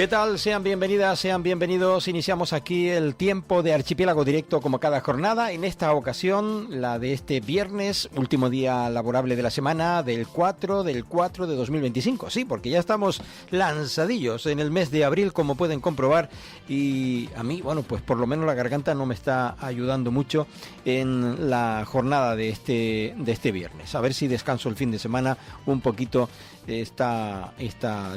¿Qué tal? Sean bienvenidas, sean bienvenidos. Iniciamos aquí el tiempo de Archipiélago Directo como cada jornada. En esta ocasión, la de este viernes, último día laborable de la semana, del 4 de 2025. Sí, porque ya estamos lanzadillos en el mes de abril, como pueden comprobar. Y a mí, bueno, pues por lo menos la garganta no me está ayudando mucho en la jornada de este viernes. A ver si descanso el fin de semana un poquito esta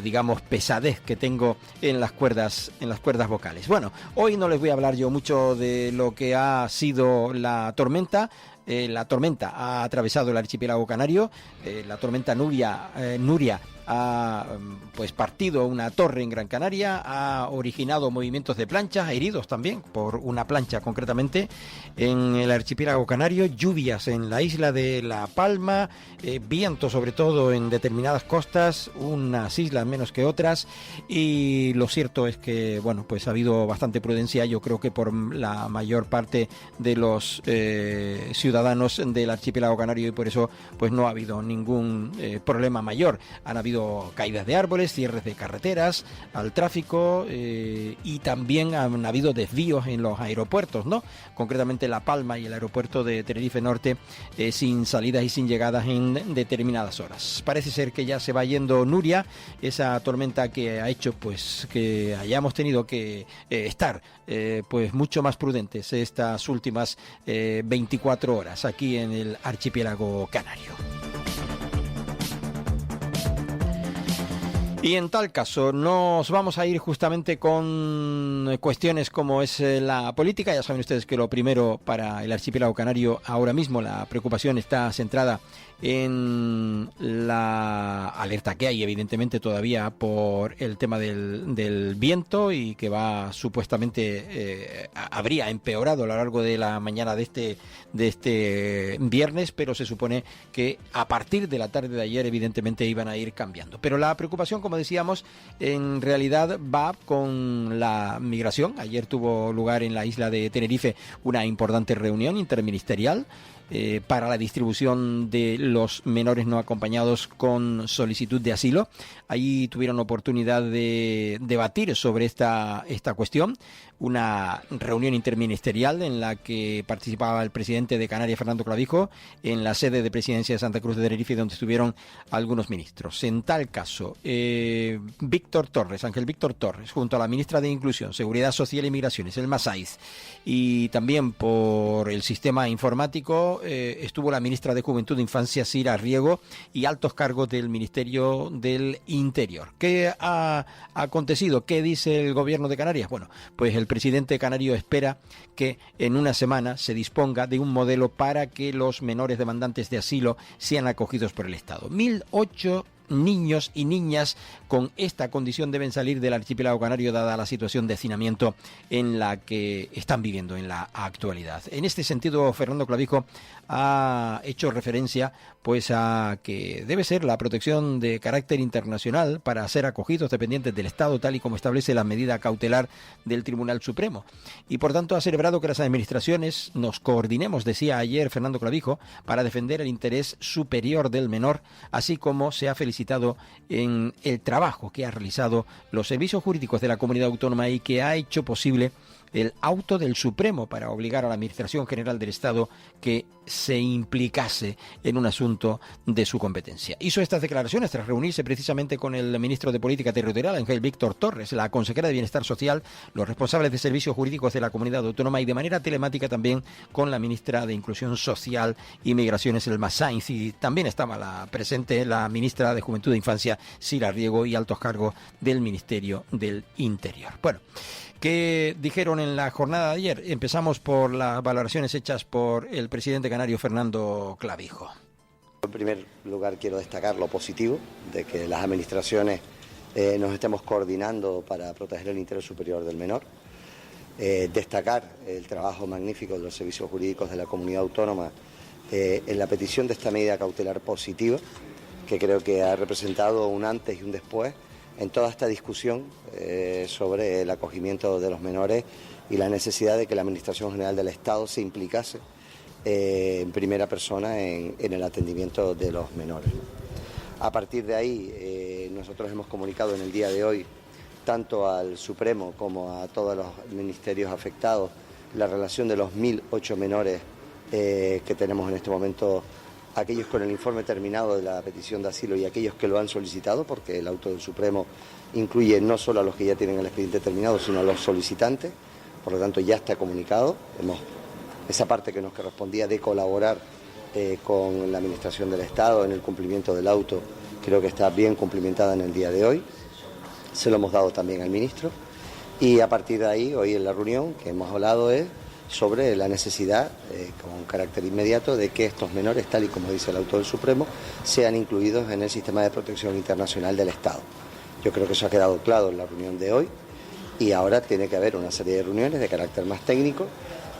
digamos pesadez que tengo en las cuerdas vocales. Bueno, hoy no les voy a hablar yo mucho de lo que ha sido la tormenta. La tormenta ha atravesado el archipiélago canario. La tormenta Nuria ha pues partido una torre en Gran Canaria, ha originado movimientos de planchas, heridos también por una plancha concretamente en el archipiélago canario, lluvias en la isla de La Palma, viento sobre todo en determinadas costas, unas islas menos que otras, y lo cierto es que bueno, pues ha habido bastante prudencia, yo creo que por la mayor parte de los ciudadanos del archipiélago canario, y por eso pues no ha habido ningún problema mayor. Han habido caídas de árboles, cierres de carreteras al tráfico, y también han habido desvíos en los aeropuertos, ¿no? Concretamente La Palma y el aeropuerto de Tenerife Norte, sin salidas y sin llegadas en determinadas horas. Parece ser que ya se va yendo Nuria, esa tormenta que ha hecho pues que hayamos tenido que estar pues mucho más prudentes estas últimas 24 horas aquí en el archipiélago canario. Y en tal caso nos vamos a ir justamente con cuestiones como es la política. Ya saben ustedes que lo primero para el archipiélago canario ahora mismo, la preocupación está centrada en la alerta que hay evidentemente todavía por el tema del viento, y que va supuestamente habría empeorado a lo largo de la mañana de este viernes, pero se supone que a partir de la tarde de ayer evidentemente iban a ir cambiando. Pero la preocupación, como decíamos, en realidad va con la migración. Ayer tuvo lugar en la isla de Tenerife una importante reunión interministerial para la distribución de los menores no acompañados con solicitud de asilo. Allí tuvieron oportunidad de debatir sobre esta cuestión, una reunión interministerial en la que participaba el presidente de Canarias, Fernando Clavijo, en la sede de presidencia de Santa Cruz de Tenerife, donde estuvieron algunos ministros. En tal caso, Ángel Víctor Torres, junto a la ministra de Inclusión, Seguridad Social y Migraciones, Elma Saiz, y también por el sistema informático, estuvo la ministra de Juventud e Infancia, Sira Riego, y altos cargos del Ministerio del Interior. ¿Qué ha acontecido? ¿Qué dice el gobierno de Canarias? Bueno, pues el presidente canario espera que en una semana se disponga de un modelo para que los menores demandantes de asilo sean acogidos por el Estado. 1.008 niños y niñas con esta condición deben salir del archipiélago canario, dada la situación de hacinamiento en la que están viviendo en la actualidad. En este sentido, Fernando Clavijo ha hecho referencia pues a que debe ser la protección de carácter internacional para ser acogidos dependientes del Estado, tal y como establece la medida cautelar del Tribunal Supremo. Y por tanto ha celebrado que las administraciones nos coordinemos, decía ayer Fernando Clavijo, para defender el interés superior del menor, así como se ha felicitado en el trabajo que ha realizado los servicios jurídicos de la comunidad autónoma y que ha hecho posible el auto del Supremo para obligar a la Administración General del Estado que se implicase en un asunto de su competencia. Hizo estas declaraciones tras reunirse precisamente con el ministro de Política Territorial, Ángel Víctor Torres, la consejera de Bienestar Social, los responsables de servicios jurídicos de la comunidad autónoma y de manera telemática también con la ministra de Inclusión Social y Migraciones, Elma Saiz, y también estaba presente la ministra de Juventud e Infancia, Sira Riego, y altos cargos del Ministerio del Interior. Bueno, ¿qué dijeron en la jornada de ayer? Empezamos por las valoraciones hechas por el presidente canario, Fernando Clavijo. En primer lugar, quiero destacar lo positivo de que las administraciones nos estemos coordinando para proteger el interés superior del menor. Destacar el trabajo magnífico de los servicios jurídicos de la comunidad autónoma en la petición de esta medida cautelar positiva, que creo que ha representado un antes y un después en toda esta discusión sobre el acogimiento de los menores y la necesidad de que la Administración General del Estado se implicase en primera persona en el atendimiento de los menores. A partir de ahí, nosotros hemos comunicado en el día de hoy tanto al Supremo como a todos los ministerios afectados la relación de los 1.008 menores que tenemos en este momento, aquellos con el informe terminado de la petición de asilo y aquellos que lo han solicitado, porque el auto del Supremo incluye no solo a los que ya tienen el expediente terminado, sino a los solicitantes. Por lo tanto, ya está comunicado. Esa parte que nos correspondía de colaborar con la Administración del Estado en el cumplimiento del auto, creo que está bien cumplimentada en el día de hoy. Se lo hemos dado también al ministro. Y a partir de ahí, hoy en la reunión que hemos hablado es sobre la necesidad, con carácter inmediato, de que estos menores, tal y como dice el auto del Supremo, sean incluidos en el sistema de protección internacional del Estado. Yo creo que eso ha quedado claro en la reunión de hoy y ahora tiene que haber una serie de reuniones de carácter más técnico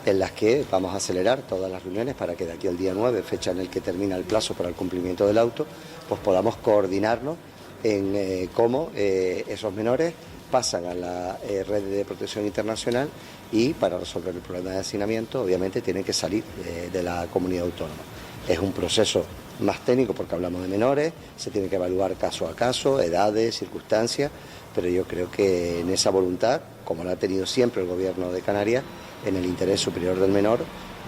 en las que vamos a acelerar todas las reuniones para que de aquí al día 9, fecha en el que termina el plazo para el cumplimiento del auto, pues podamos coordinarnos en cómo esos menores pasan a la red de protección internacional y para resolver el problema de hacinamiento obviamente tienen que salir de la comunidad autónoma. Es un proceso más técnico porque hablamos de menores, se tiene que evaluar caso a caso, edades, circunstancias, pero yo creo que en esa voluntad, como la ha tenido siempre el Gobierno de Canarias, en el interés superior del menor,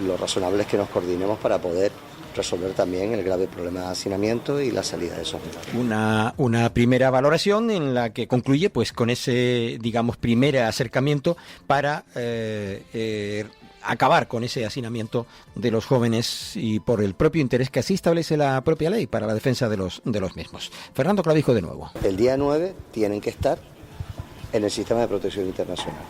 lo razonable es que nos coordinemos para poder resolver también el grave problema de hacinamiento y la salida de esos menores. Una primera valoración en la que concluye pues con ese, digamos, primer acercamiento para acabar con ese hacinamiento de los jóvenes y por el propio interés que así establece la propia ley para la defensa de los mismos. Fernando Clavijo de nuevo. El día 9 tienen que estar en el sistema de protección internacional.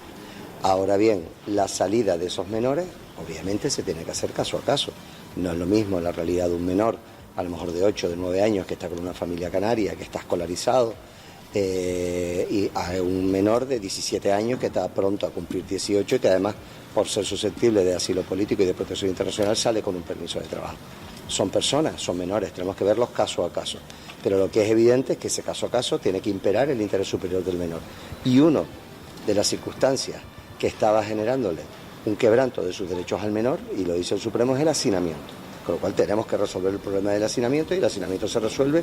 Ahora bien, la salida de esos menores obviamente se tiene que hacer caso a caso. No es lo mismo la realidad de un menor, a lo mejor de 8, de 9 años, que está con una familia canaria, que está escolarizado, y a un menor de 17 años que está pronto a cumplir 18 y que además, por ser susceptible de asilo político y de protección internacional, sale con un permiso de trabajo. Son personas, son menores, tenemos que verlos caso a caso. Pero lo que es evidente es que ese caso a caso tiene que imperar el interés superior del menor. Y una de las circunstancias que estaba generándole un quebranto de sus derechos al menor, y lo dice el Supremo, es el hacinamiento. Con lo cual tenemos que resolver el problema del hacinamiento y el hacinamiento se resuelve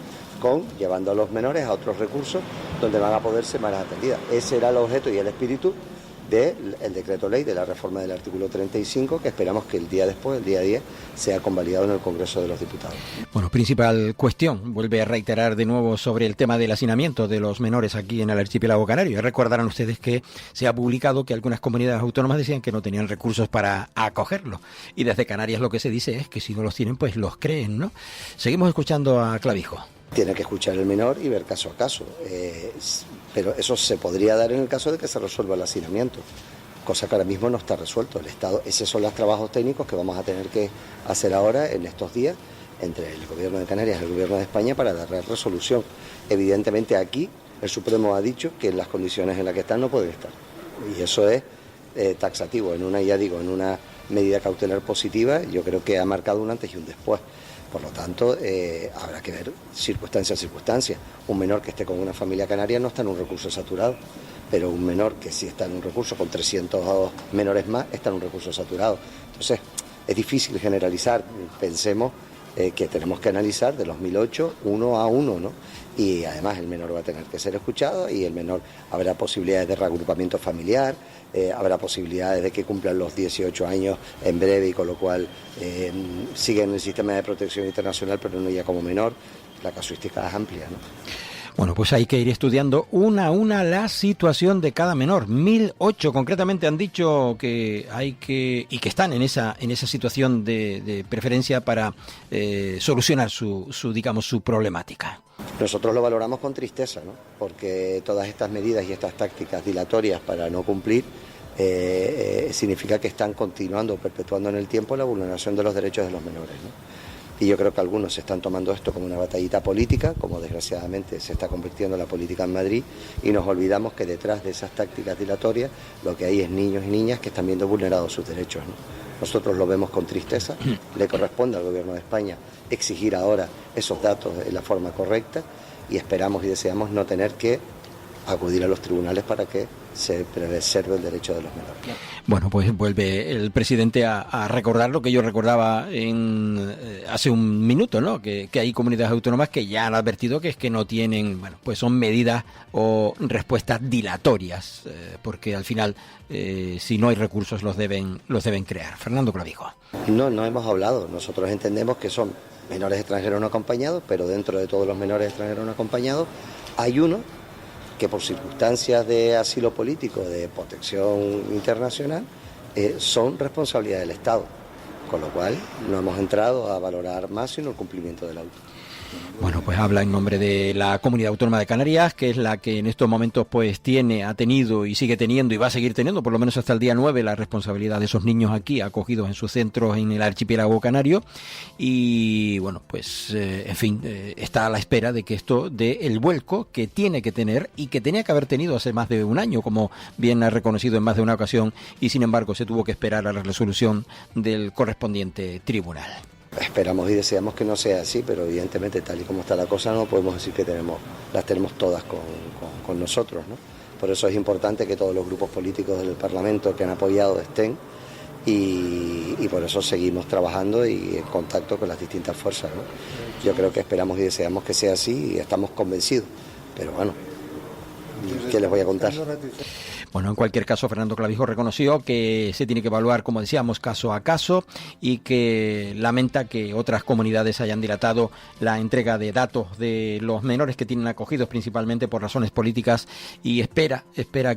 llevando a los menores a otros recursos donde van a poder ser más atendidas. Ese era el objeto y el espíritu del decreto ley de la reforma del artículo 35 que esperamos que el día después, el día 10, sea convalidado en el Congreso de los Diputados. Bueno, principal cuestión, vuelve a reiterar de nuevo sobre el tema del hacinamiento de los menores aquí en el archipiélago canario. Recordarán ustedes que se ha publicado que algunas comunidades autónomas decían que no tenían recursos para acogerlo y desde Canarias lo que se dice es que si no los tienen pues los creen, ¿no? Seguimos escuchando a Clavijo. Tiene que escuchar el menor y ver caso a caso, pero eso se podría dar en el caso de que se resuelva el hacinamiento, cosa que ahora mismo no está resuelto. El Estado, esos son los trabajos técnicos que vamos a tener que hacer ahora en estos días entre el Gobierno de Canarias y el Gobierno de España para dar resolución. Evidentemente aquí el Supremo ha dicho que en las condiciones en las que están no pueden estar y eso es taxativo, en una medida cautelar positiva. Yo creo que ha marcado un antes y un después. Por lo tanto, habrá que ver circunstancia a circunstancia. Un menor que esté con una familia canaria no está en un recurso saturado, pero un menor que sí está en un recurso con 300 menores más está en un recurso saturado. Entonces, es difícil generalizar. Pensemos que tenemos que analizar de los 1.008 uno a uno, ¿no? Y además el menor va a tener que ser escuchado y el menor habrá posibilidades de reagrupamiento familiar, habrá posibilidades de que cumplan los 18 años en breve y con lo cual siguen en el sistema de protección internacional pero no ya como menor. La casuística es amplia, ¿no? Bueno, pues hay que ir estudiando una a una la situación de cada menor. 1.008 concretamente han dicho que hay que y que están en esa situación de preferencia para solucionar su problemática. Nosotros lo valoramos con tristeza, ¿no? Porque todas estas medidas y estas tácticas dilatorias para no cumplir significa que están continuando, perpetuando en el tiempo la vulneración de los derechos de los menores, ¿no? Y yo creo que algunos se están tomando esto como una batallita política, como desgraciadamente se está convirtiendo la política en Madrid, y nos olvidamos que detrás de esas tácticas dilatorias lo que hay es niños y niñas que están viendo vulnerados sus derechos, ¿no? Nosotros lo vemos con tristeza, le corresponde al Gobierno de España exigir ahora esos datos en la forma correcta y esperamos y deseamos no tener que acudir a los tribunales para que se preserve el derecho de los menores. Bueno, pues vuelve el presidente a recordar lo que yo recordaba hace un minuto, ¿no? Que hay comunidades autónomas que ya han advertido que es que no tienen, bueno, pues son medidas o respuestas dilatorias, porque al final, si no hay recursos, los deben crear. Fernando Clavijo. No hemos hablado. Nosotros entendemos que son menores extranjeros no acompañados, pero dentro de todos los menores extranjeros no acompañados hay uno que por circunstancias de asilo político, de protección internacional, son responsabilidad del Estado, con lo cual no hemos entrado a valorar más sino el cumplimiento del auto. Bueno, pues habla en nombre de la Comunidad Autónoma de Canarias, que es la que en estos momentos pues ha tenido y sigue teniendo y va a seguir teniendo, por lo menos hasta el día 9, la responsabilidad de esos niños aquí acogidos en sus centros en el archipiélago canario. Y bueno, pues en fin, está a la espera de que esto dé el vuelco que tiene que tener y que tenía que haber tenido hace más de un año, como bien ha reconocido en más de una ocasión, y sin embargo se tuvo que esperar a la resolución del correspondiente tribunal. Esperamos y deseamos que no sea así, pero evidentemente tal y como está la cosa no podemos decir que las tenemos todas con nosotros, ¿no? Por eso es importante que todos los grupos políticos del Parlamento que han apoyado estén y por eso seguimos trabajando y en contacto con las distintas fuerzas, ¿no? Yo creo que esperamos y deseamos que sea así y estamos convencidos, pero bueno, ¿qué les voy a contar? Bueno, en cualquier caso, Fernando Clavijo reconoció que se tiene que evaluar, como decíamos, caso a caso y que lamenta que otras comunidades hayan dilatado la entrega de datos de los menores que tienen acogidos principalmente por razones políticas y espera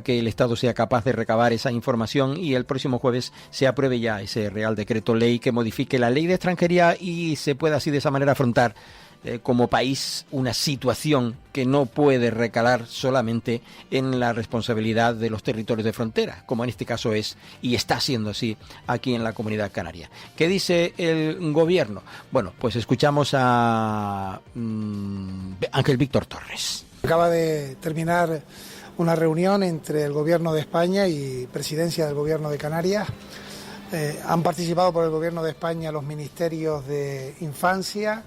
que el Estado sea capaz de recabar esa información y el próximo jueves se apruebe ya ese Real Decreto Ley que modifique la Ley de Extranjería y se pueda así de esa manera afrontar como país una situación que no puede recalar solamente en la responsabilidad de los territorios de frontera, como en este caso es y está siendo así aquí en la Comunidad Canaria. ¿Qué dice el gobierno? Bueno, pues escuchamos a Ángel Víctor Torres. Acaba de terminar una reunión entre el Gobierno de España y Presidencia del Gobierno de Canarias. Han participado por el Gobierno de España los ministerios de Infancia,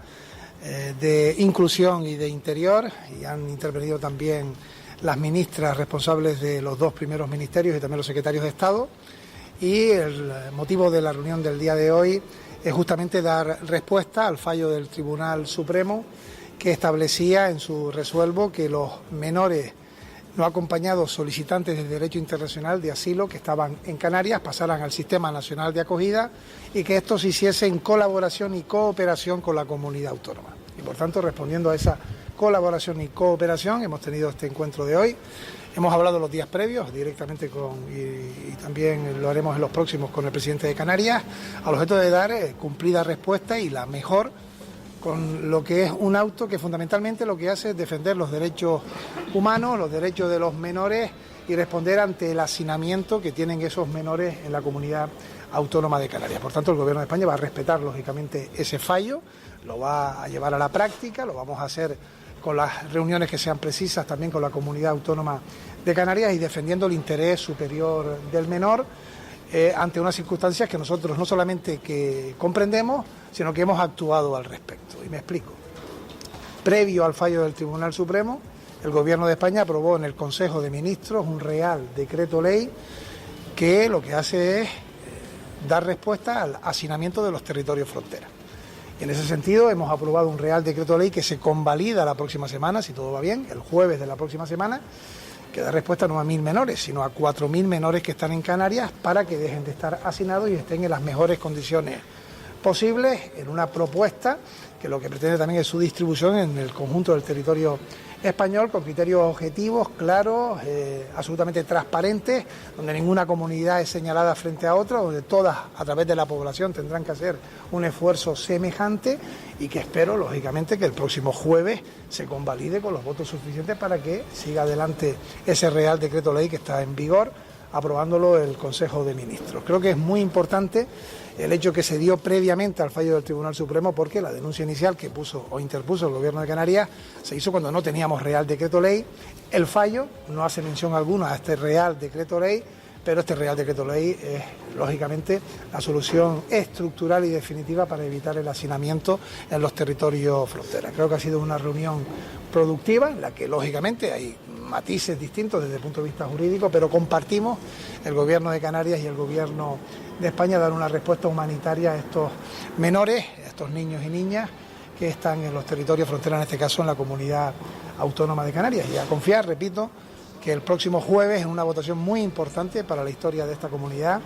de Inclusión y de Interior, y han intervenido también las ministras responsables de los dos primeros ministerios y también los secretarios de Estado. Y el motivo de la reunión del día de hoy es justamente dar respuesta al fallo del Tribunal Supremo que establecía en su resuelvo que los menores no acompañados solicitantes de derecho internacional de asilo que estaban en Canarias pasaran al Sistema Nacional de Acogida y que esto se hiciese en colaboración y cooperación con la comunidad autónoma. Y por tanto, respondiendo a esa colaboración y cooperación, hemos tenido este encuentro de hoy. Hemos hablado los días previos directamente y también lo haremos en los próximos con el presidente de Canarias, al objeto de dar cumplida respuesta y la mejor con lo que es un auto que fundamentalmente lo que hace es defender los derechos humanos, los derechos de los menores y responder ante el hacinamiento que tienen esos menores en la comunidad autónoma de Canarias. Por tanto, el Gobierno de España va a respetar lógicamente ese fallo, lo va a llevar a la práctica, lo vamos a hacer con las reuniones que sean precisas también con la comunidad autónoma de Canarias y defendiendo el interés superior del menor ante unas circunstancias que nosotros no solamente que comprendemos, sino que hemos actuado al respecto. Y me explico. Previo al fallo del Tribunal Supremo, el Gobierno de España aprobó en el Consejo de Ministros un Real Decreto Ley que lo que hace es dar respuesta al hacinamiento de los territorios fronteras. Y en ese sentido hemos aprobado un Real Decreto Ley que se convalida la próxima semana, si todo va bien, el jueves de la próxima semana, que da respuesta no a 1.000 menores, sino a 4.000 menores que están en Canarias para que dejen de estar hacinados y estén en las mejores condiciones posibles, en una propuesta que lo que pretende también es su distribución en el conjunto del territorio español con criterios objetivos, claros, absolutamente transparentes, donde ninguna comunidad es señalada frente a otra, donde todas a través de la población tendrán que hacer un esfuerzo semejante y que espero lógicamente que el próximo jueves se convalide con los votos suficientes para que siga adelante ese Real Decreto Ley que está en vigor, aprobándolo el Consejo de Ministros. Creo que es muy importante el hecho que se dio previamente al fallo del Tribunal Supremo porque la denuncia inicial que puso o interpuso el Gobierno de Canarias se hizo cuando no teníamos Real Decreto Ley. El fallo no hace mención alguna a este Real Decreto Ley, pero este Real Decreto Ley es lógicamente la solución estructural y definitiva para evitar el hacinamiento en los territorios fronteras. Creo que ha sido una reunión productiva en la que lógicamente hay matices distintos desde el punto de vista jurídico, pero compartimos, el Gobierno de Canarias y el Gobierno de España, dar una respuesta humanitaria a estos menores, a estos niños y niñas que están en los territorios fronteras, en este caso en la Comunidad Autónoma de Canarias, y a confiar, repito, que el próximo jueves, en una votación muy importante para la historia de esta comunidad,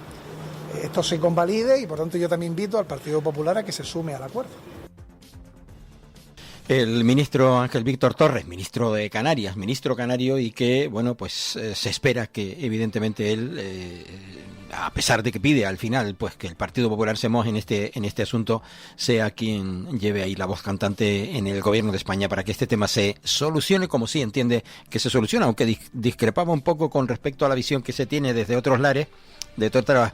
esto se convalide, y por tanto yo también invito al Partido Popular a que se sume al acuerdo. El ministro Ángel Víctor Torres, ministro de Canarias, ministro canario, y que, bueno, pues se espera que evidentemente él, a pesar de que pide al final pues que el Partido Popular se moje en este asunto, sea quien lleve ahí la voz cantante en el Gobierno de España para que este tema se solucione como sí entiende que se soluciona, aunque discrepaba un poco con respecto a la visión que se tiene desde otros lares, de otros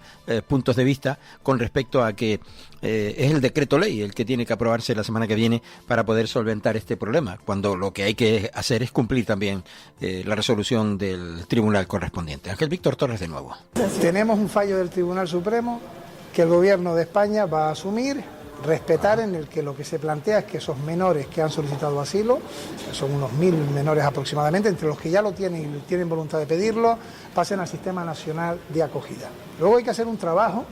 puntos de vista, con respecto a que es el decreto ley el que tiene que aprobarse la semana que viene para poder solventar este problema, cuando lo que hay que hacer es cumplir también la resolución del tribunal correspondiente. Ángel Víctor Torres de nuevo. Tenemos un fallo del Tribunal Supremo que el Gobierno de España va a asumir, respetar, en el que lo que se plantea es que esos menores que han solicitado asilo, que son unos 1000 menores aproximadamente, entre los que ya lo tienen y tienen voluntad de pedirlo, pasen al Sistema Nacional de Acogida. Luego hay que hacer un trabajo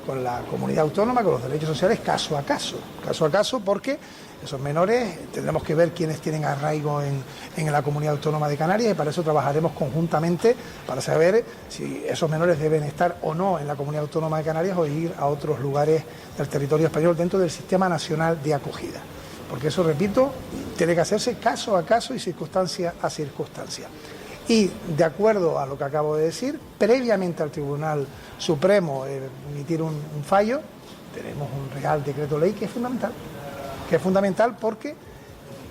con la comunidad autónoma, con los derechos sociales, caso a caso, porque esos menores tendremos que ver quiénes tienen arraigo en la comunidad autónoma de Canarias, y para eso trabajaremos conjuntamente para saber si esos menores deben estar o no en la comunidad autónoma de Canarias o ir a otros lugares del territorio español dentro del Sistema Nacional de Acogida. Porque eso, repito, tiene que hacerse caso a caso y circunstancia a circunstancia. Y, de acuerdo a lo que acabo de decir, previamente al Tribunal Supremo emitir un fallo, tenemos un Real Decreto Ley que es fundamental porque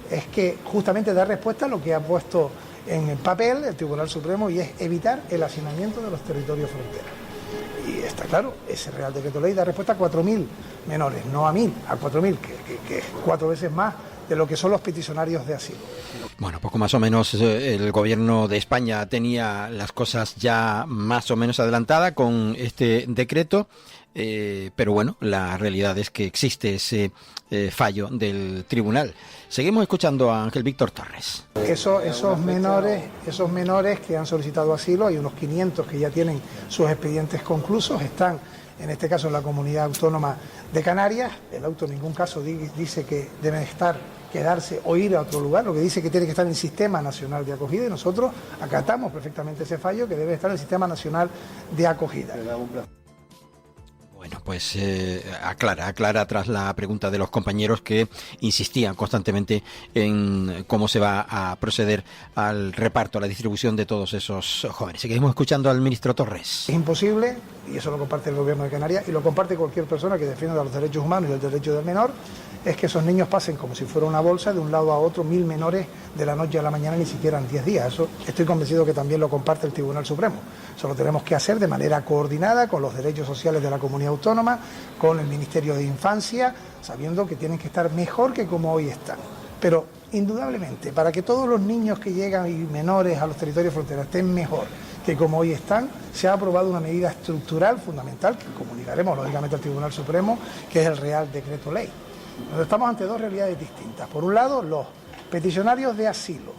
es que justamente da respuesta a lo que ha puesto en el papel el Tribunal Supremo, y es evitar el hacinamiento de los territorios fronteras. Y está claro, ese Real Decreto Ley da respuesta a 4.000 menores, no a 1.000, a 4.000, que es 4 veces más de lo que son los peticionarios de asilo. Bueno, poco más o menos el Gobierno de España tenía las cosas ya más o menos adelantadas con este decreto, pero bueno, la realidad es que existe ese fallo del tribunal. Seguimos escuchando a Ángel Víctor Torres. Esos menores que han solicitado asilo, hay unos 500 que ya tienen sus expedientes conclusos, están en este caso en la Comunidad Autónoma de Canarias. El auto en ningún caso dice que deben quedarse o ir a otro lugar, lo que dice que tiene que estar en el Sistema Nacional de Acogida, y nosotros acatamos perfectamente ese fallo, que debe estar en el Sistema Nacional de Acogida. Bueno, pues aclara tras la pregunta de los compañeros que insistían constantemente en cómo se va a proceder al reparto, a la distribución de todos esos jóvenes. Seguimos escuchando al ministro Torres. Es imposible, y eso lo comparte el Gobierno de Canarias y lo comparte cualquier persona que defienda los derechos humanos y el derecho del menor, es que esos niños pasen como si fuera una bolsa de un lado a otro, 1000 menores de la noche a la mañana, ni siquiera en 10 días. Eso estoy convencido que también lo comparte el Tribunal Supremo. Eso lo tenemos que hacer de manera coordinada con los derechos sociales de la comunidad autónoma, con el Ministerio de Infancia, sabiendo que tienen que estar mejor que como hoy están. Pero indudablemente, para que todos los niños que llegan y menores a los territorios fronteras estén mejor que como hoy están, se ha aprobado una medida estructural fundamental que comunicaremos lógicamente al Tribunal Supremo, que es el Real Decreto Ley. Nos estamos ante dos realidades distintas. Por un lado, los peticionarios de asilo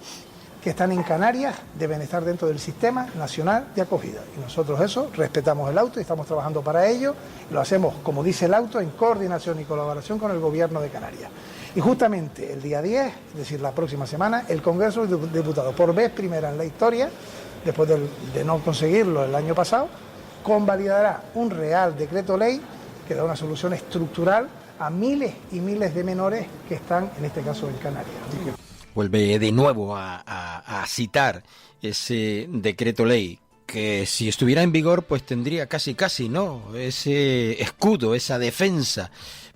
que están en Canarias deben estar dentro del Sistema Nacional de Acogida. Y nosotros eso, respetamos el auto y estamos trabajando para ello. Y lo hacemos, como dice el auto, en coordinación y colaboración con el Gobierno de Canarias. Y justamente el día 10, es decir, la próxima semana, el Congreso de Diputados, por vez primera en la historia, después de no conseguirlo el año pasado, convalidará un Real Decreto Ley que da una solución estructural a miles y miles de menores que están, en este caso, en Canarias. Vuelve de nuevo a citar ese decreto ley, que si estuviera en vigor, pues tendría casi, ¿no?, ese escudo, esa defensa,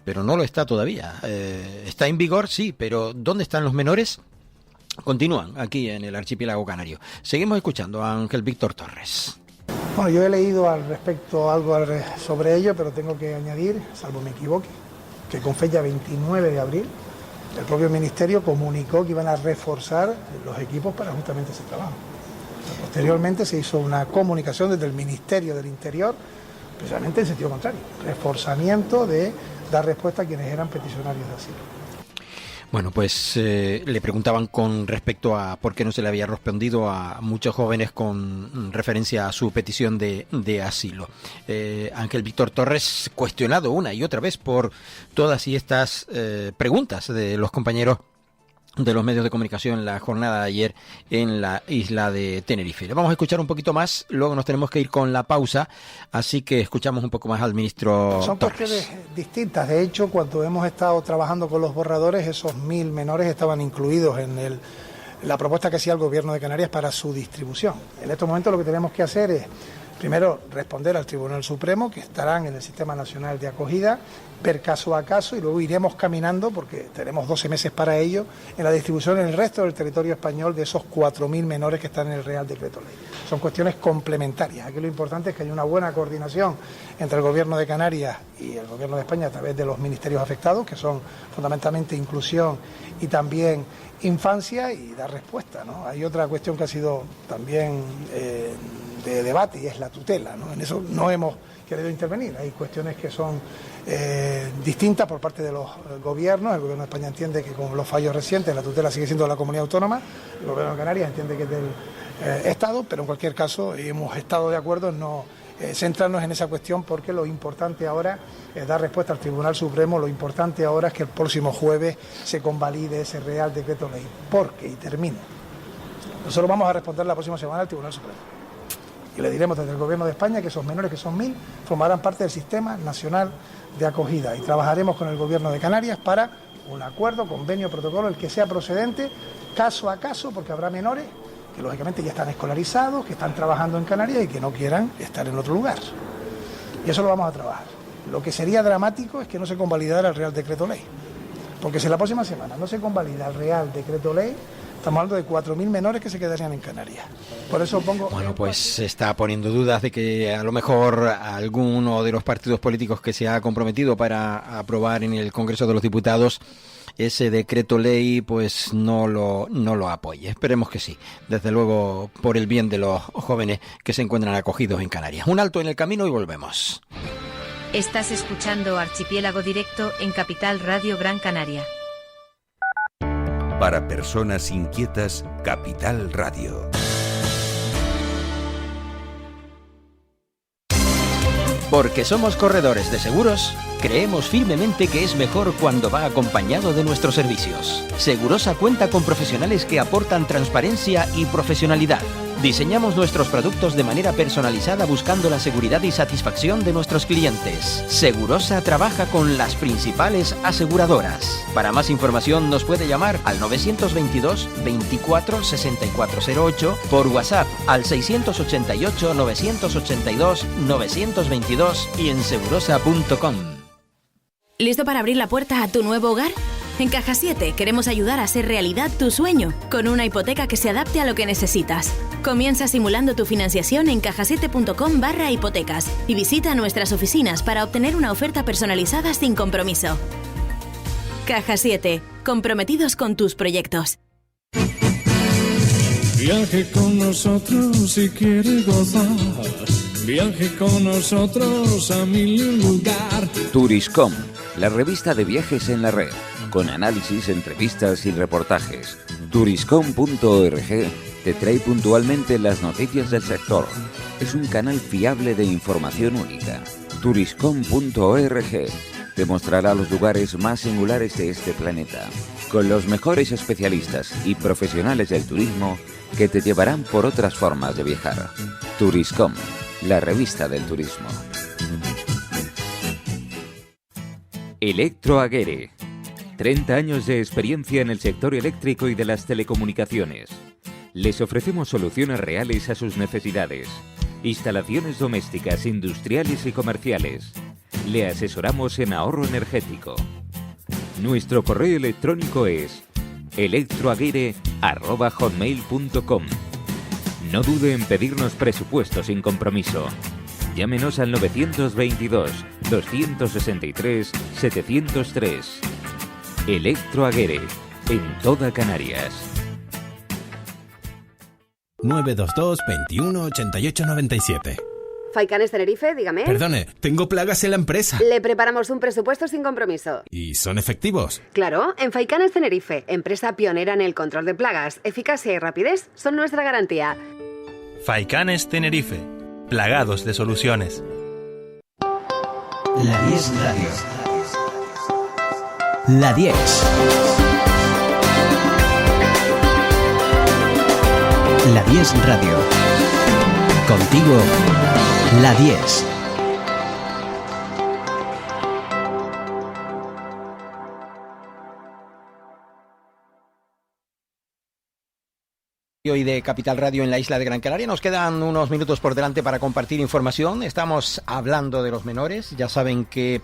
pero no lo está todavía. Está en vigor, sí, pero ¿dónde están los menores? Continúan aquí en el archipiélago canario. Seguimos escuchando a Ángel Víctor Torres. Bueno, yo he leído al respecto algo sobre ello, pero tengo que añadir, salvo me equivoque, que con fecha 29 de abril, el propio Ministerio comunicó que iban a reforzar los equipos para justamente ese trabajo. Posteriormente se hizo una comunicación desde el Ministerio del Interior, precisamente en sentido contrario, reforzamiento de dar respuesta a quienes eran peticionarios de asilo. Bueno, pues le preguntaban con respecto a por qué no se le había respondido a muchos jóvenes con referencia a su petición de asilo. Ángel Víctor Torres, cuestionado una y otra vez por todas y estas preguntas de los compañeros de los medios de comunicación en la jornada de ayer en la isla de Tenerife. Le vamos a escuchar un poquito más, luego nos tenemos que ir con la pausa, así que escuchamos un poco más al ministro Son Torres. Cuestiones distintas. De hecho, cuando hemos estado trabajando con los borradores, esos 1.000 menores estaban incluidos en la propuesta que hacía el Gobierno de Canarias para su distribución. En estos momentos lo que tenemos que hacer es, primero, responder al Tribunal Supremo, que estarán en el Sistema Nacional de Acogida, ver caso a caso, y luego iremos caminando, porque tenemos 12 meses para ello, en la distribución en el resto del territorio español de esos 4.000 menores que están en el Real Decreto Ley. Son cuestiones complementarias. Aquí lo importante es que haya una buena coordinación entre el Gobierno de Canarias y el Gobierno de España a través de los ministerios afectados, que son fundamentalmente inclusión y también infancia, y dar respuesta, ¿no? Hay otra cuestión que ha sido también de debate, y es la tutela, ¿no? En eso no hemos querido intervenir. Hay cuestiones que son distintas por parte de los gobiernos. El Gobierno de España entiende que con los fallos recientes la tutela sigue siendo de la comunidad autónoma, el Gobierno de Canarias entiende que es del Estado, pero en cualquier caso hemos estado de acuerdo en no centrarnos en esa cuestión, porque lo importante ahora es dar respuesta al Tribunal Supremo. Lo importante ahora es que el próximo jueves se convalide ese Real Decreto Ley, porque, y termino, nosotros vamos a responder la próxima semana al Tribunal Supremo y le diremos desde el Gobierno de España que esos menores, que son 1.000, formarán parte del Sistema Nacional de Acogida, y trabajaremos con el Gobierno de Canarias para un acuerdo, convenio, protocolo, el que sea procedente, caso a caso, porque habrá menores que lógicamente ya están escolarizados, que están trabajando en Canarias y que no quieran estar en otro lugar. Y eso lo vamos a trabajar. Lo que sería dramático es que no se convalidara el Real Decreto Ley, porque si la próxima semana no se convalida el Real Decreto Ley, estamos hablando de 4.000 menores que se quedarían en Canarias. Por eso pongo... Bueno, pues se está poniendo dudas de que a lo mejor alguno de los partidos políticos que se ha comprometido para aprobar en el Congreso de los Diputados ese decreto ley, pues no lo apoye. Esperemos que sí, desde luego, por el bien de los jóvenes que se encuentran acogidos en Canarias. Un alto en el camino y volvemos. Estás escuchando Archipiélago Directo en Capital Radio Gran Canaria. Para personas inquietas, Capital Radio. Porque somos corredores de seguros, creemos firmemente que es mejor cuando va acompañado de nuestros servicios. Segurosa cuenta con profesionales que aportan transparencia y profesionalidad. Diseñamos nuestros productos de manera personalizada buscando la seguridad y satisfacción de nuestros clientes. Segurosa trabaja con las principales aseguradoras. Para más información nos puede llamar al 922 24 6408, por WhatsApp al 688 982 922 y en segurosa.com. ¿Listo para abrir la puerta a tu nuevo hogar? En Caja 7 queremos ayudar a hacer realidad tu sueño con una hipoteca que se adapte a lo que necesitas. Comienza simulando tu financiación en cajasiete.com/hipotecas y visita nuestras oficinas para obtener una oferta personalizada sin compromiso. Caja 7, comprometidos con tus proyectos. Viaje con nosotros si quiere gozar. Viaje con nosotros a mil lugar. Turiscom, la revista de viajes en la red, con análisis, entrevistas y reportajes. Turiscom.org te trae puntualmente las noticias del sector. Es un canal fiable de información única. Turiscom.org te mostrará los lugares más singulares de este planeta, con los mejores especialistas y profesionales del turismo que te llevarán por otras formas de viajar. Turiscom, la revista del turismo. Electroaguere. 30 años de experiencia en el sector eléctrico y de las telecomunicaciones. Les ofrecemos soluciones reales a sus necesidades. Instalaciones domésticas, industriales y comerciales. Le asesoramos en ahorro energético. Nuestro correo electrónico es electroaguere@hotmail.com. No dude en pedirnos presupuesto sin compromiso. Llámenos al 922 263 703. Electroaguere, en toda Canarias. 922 21 88 97. Faicanes Tenerife, dígame. Perdone, tengo plagas en la empresa. Le preparamos un presupuesto sin compromiso. ¿Y son efectivos? Claro, en Faicanes Tenerife, empresa pionera en el control de plagas. Eficacia y rapidez son nuestra garantía. Faicanes Tenerife, plagados de soluciones. La 10 Radio. La 10. La 10 Radio. Contigo, La 10. Hoy de Capital Radio en la isla de Gran Canaria. Nos quedan unos minutos por delante para compartir información. Estamos hablando de los menores. Ya saben que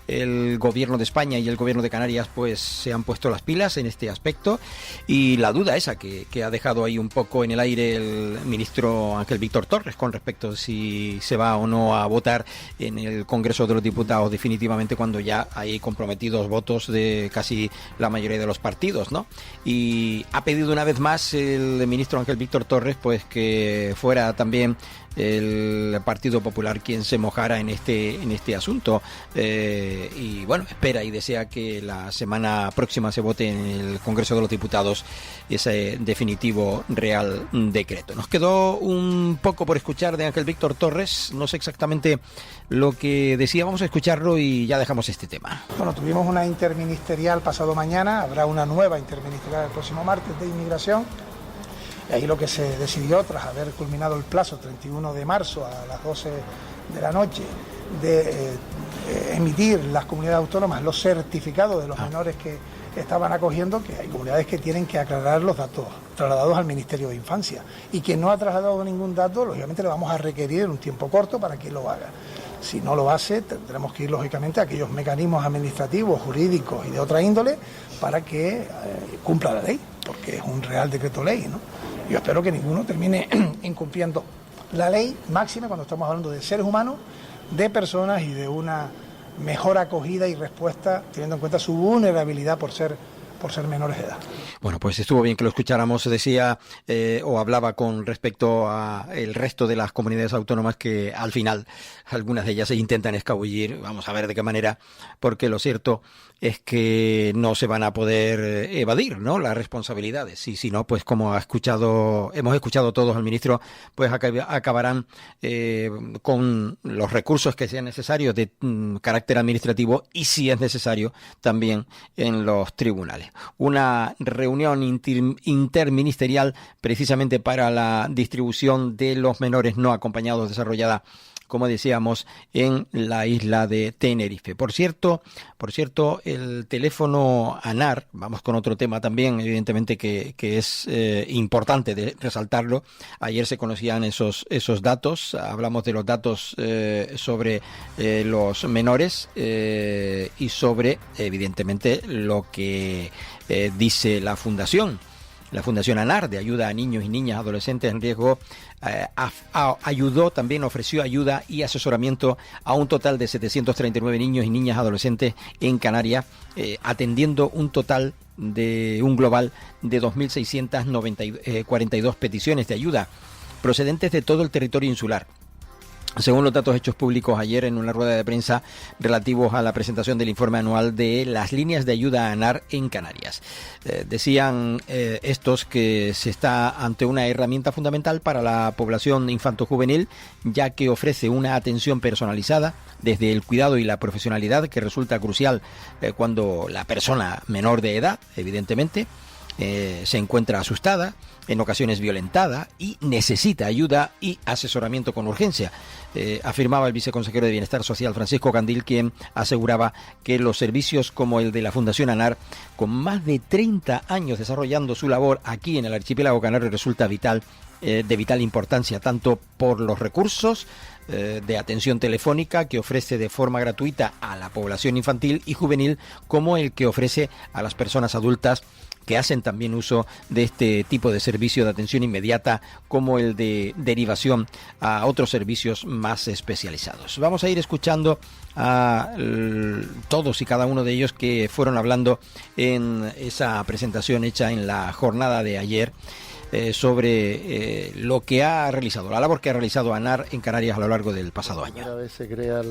el gobierno de España y el gobierno de Canarias pues se han puesto las pilas en este aspecto, y la duda esa que ha dejado ahí un poco en el aire el ministro Ángel Víctor Torres con respecto a si se va o no a votar en el Congreso de los Diputados definitivamente, cuando ya hay comprometidos votos de casi la mayoría de los partidos, ¿no? Y ha pedido una vez más el ministro Ángel Víctor Torres pues que fuera también el Partido Popular quien se mojara en este asunto, y bueno, espera y desea que la semana próxima se vote en el Congreso de los Diputados ese definitivo Real Decreto. Nos quedó un poco por escuchar de Ángel Víctor Torres, no sé exactamente lo que decía, vamos a escucharlo y ya dejamos este tema. Bueno, tuvimos una interministerial pasado mañana, habrá una nueva interministerial el próximo martes de inmigración. Y ahí lo que se decidió, tras haber culminado el plazo 31 de marzo a las 12 de la noche, de emitir las comunidades autónomas los certificados de los menores que estaban acogiendo, que hay comunidades que tienen que aclarar los datos trasladados al Ministerio de Infancia. Y quien no ha trasladado ningún dato, lógicamente le vamos a requerir en un tiempo corto para que lo haga. Si no lo hace, tendremos que ir lógicamente a aquellos mecanismos administrativos, jurídicos y de otra índole para que cumpla la ley, porque es un Real Decreto Ley, ¿no? Yo espero que ninguno termine incumpliendo la ley máxima cuando estamos hablando de seres humanos, de personas y de una mejor acogida y respuesta, teniendo en cuenta su vulnerabilidad por ser menores de edad. Bueno, pues estuvo bien que lo escucháramos. Decía o hablaba con respecto a el resto de las comunidades autónomas que al final algunas de ellas se intentan escabullir. Vamos a ver de qué manera, porque lo cierto es que no se van a poder evadir, ¿no?, las responsabilidades. Y si no, pues como hemos escuchado todos al ministro, pues acabarán con los recursos que sean necesarios de carácter administrativo y, si es necesario, también en los tribunales. Una reunión interministerial precisamente para la distribución de los menores no acompañados desarrollada, como decíamos, en la isla de Tenerife. Por cierto, el teléfono ANAR, vamos con otro tema también, evidentemente que es importante de resaltarlo. Ayer se conocían esos datos, hablamos de los datos sobre los menores y sobre, evidentemente, lo que dice la Fundación ANAR, de ayuda a niños y niñas adolescentes en riesgo. Ofreció ayuda y asesoramiento a un total de 739 niños y niñas adolescentes en Canarias, atendiendo un global de 2.642 peticiones de ayuda procedentes de todo el territorio insular. Según los datos hechos públicos ayer en una rueda de prensa relativos a la presentación del informe anual de las líneas de ayuda a ANAR en Canarias. Decían estos que se está ante una herramienta fundamental para la población infantojuvenil, ya que ofrece una atención personalizada desde el cuidado y la profesionalidad, que resulta crucial cuando la persona menor de edad, evidentemente, se encuentra asustada, en ocasiones violentada y necesita ayuda y asesoramiento con urgencia, afirmaba el viceconsejero de Bienestar Social Francisco Candil, quien aseguraba que los servicios como el de la Fundación ANAR, con más de 30 años desarrollando su labor aquí en el archipiélago canario, resulta de vital importancia, tanto por los recursos de atención telefónica que ofrece de forma gratuita a la población infantil y juvenil, como el que ofrece a las personas adultas que hacen también uso de este tipo de servicio de atención inmediata, como el de derivación a otros servicios más especializados. Vamos a ir escuchando a todos y cada uno de ellos que fueron hablando en esa presentación hecha en la jornada de ayer. sobre lo que ha realizado, la labor que ha realizado ANAR en Canarias a lo largo del pasado año. Primera vez se crea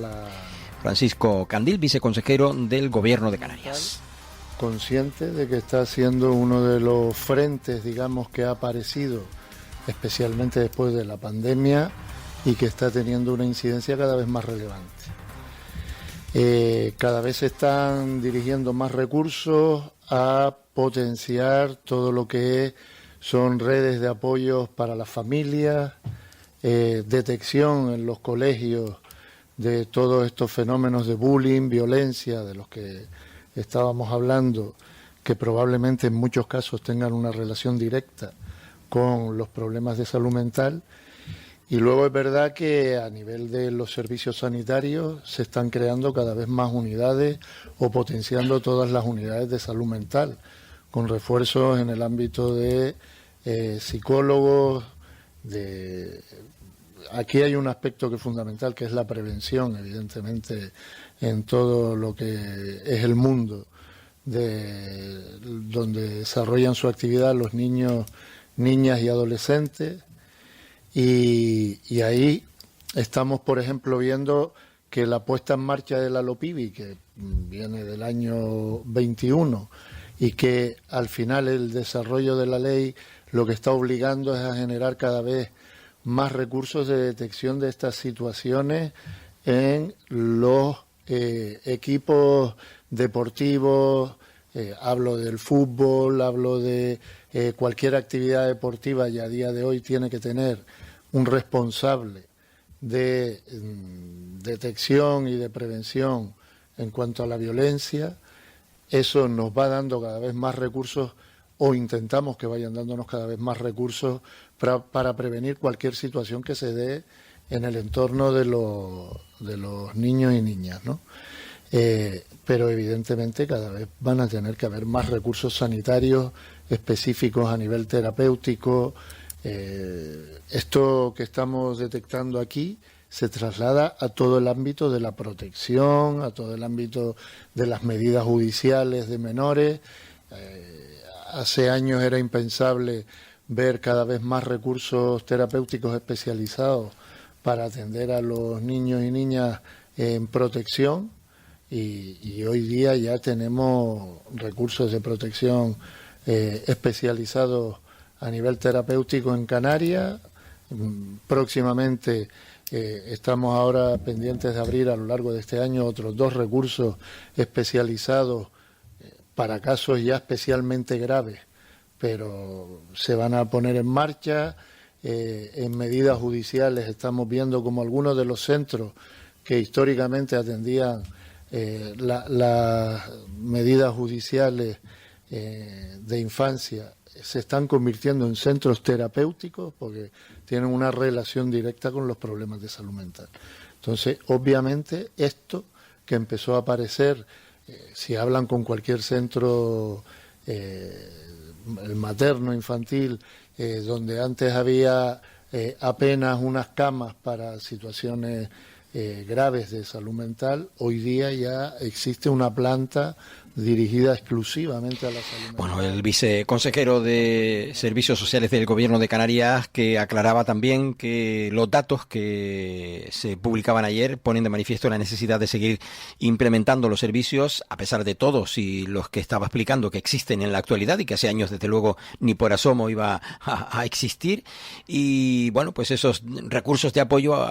Francisco Candil, viceconsejero del Gobierno de Canarias. Consciente de que está siendo uno de los frentes, digamos, que ha aparecido, especialmente después de la pandemia, y que está teniendo una incidencia cada vez más relevante. Cada vez se están dirigiendo más recursos a potenciar todo lo que son redes de apoyos para las familias, detección en los colegios de todos estos fenómenos de bullying, violencia, de los que estábamos hablando, que probablemente en muchos casos tengan una relación directa con los problemas de salud mental. Y luego es verdad que a nivel de los servicios sanitarios se están creando cada vez más unidades o potenciando todas las unidades de salud mental, con refuerzos en el ámbito de psicólogos. Aquí hay un aspecto que es fundamental, que es la prevención, evidentemente, en todo lo que es el mundo donde desarrollan su actividad los niños, niñas y adolescentes. Y ahí estamos, por ejemplo, viendo que la puesta en marcha de la LOPIBI, que viene del año 21, y que al final el desarrollo de la ley lo que está obligando es a generar cada vez más recursos de detección de estas situaciones en los equipos deportivos. Hablo del fútbol, hablo de cualquier actividad deportiva, y a día de hoy tiene que tener un responsable de detección y de prevención en cuanto a la violencia. Eso nos va dando cada vez más recursos, o intentamos que vayan dándonos cada vez más recursos para prevenir cualquier situación que se dé en el entorno de los niños y niñas, ¿no? Pero evidentemente cada vez van a tener que haber más recursos sanitarios específicos a nivel terapéutico. Esto que estamos detectando aquí se traslada a todo el ámbito de la protección, a todo el ámbito de las medidas judiciales de menores. Hace años era impensable ver cada vez más recursos terapéuticos especializados para atender a los niños y niñas en protección, y hoy día ya tenemos recursos de protección especializados a nivel terapéutico en Canarias. Próximamente estamos ahora pendientes de abrir a lo largo de este año otros 2 recursos especializados para casos ya especialmente graves, pero se van a poner en marcha. En medidas judiciales estamos viendo como algunos de los centros que históricamente atendían las medidas judiciales de infancia se están convirtiendo en centros terapéuticos, porque tienen una relación directa con los problemas de salud mental. Entonces, obviamente, esto que empezó a aparecer, si hablan con cualquier centro el materno, infantil, donde antes había apenas unas camas para situaciones graves de salud mental, hoy día ya existe una planta dirigida exclusivamente a la salud mental. Bueno, el viceconsejero de Servicios Sociales del Gobierno de Canarias, que aclaraba también que los datos que se publicaban ayer ponen de manifiesto la necesidad de seguir implementando los servicios, a pesar de todos y los que estaba explicando que existen en la actualidad y que hace años desde luego ni por asomo iba a existir. Y bueno, pues esos recursos de apoyo